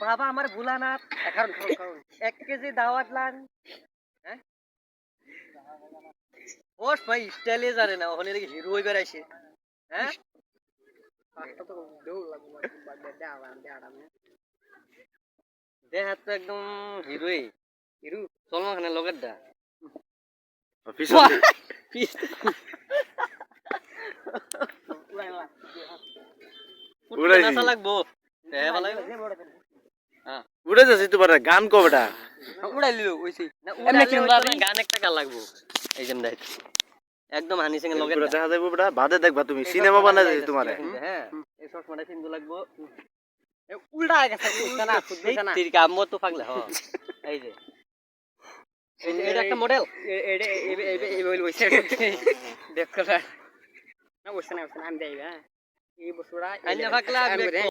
বাবা আমার ভুলা না এখন 1 কেজি দাওয়াত লান হ্যাঁ ওস ভাই স্টাইলে জানে না ওখানে দেখি হিরো হই বেরাইছে হ্যাঁ পাঁচটা তো দেউ লাগবে দেহা তো একদম হিরোই হিরো চল না খানে লগের দা পিছন উড়াই না লাগবো দেহা ভালো হ্যাঁ উড়ে যাচ্ছে তোমার গান কবেটা উড়াই লিলো ওইছি না এমনি কিনবাবি গান একটা গান লাগবো এই যেন দেখ একদম হানি সিং এর লগে দেখা যাবে বেটা বাদে দেখবা তুমি সিনেমা বানাই দিছি তোমারে হ্যাঁ এই চশমাটা কিনতে লাগবো উল্টা হয়ে গেছে বুঝছ না বুঝছ না তির কাম তো পাগলা হ এই যে এটা একটা মডেল এটা এই বল বইছে দেখো না বসে না আমি দেই হ্যাঁ এই বছরা আইনা পাগলা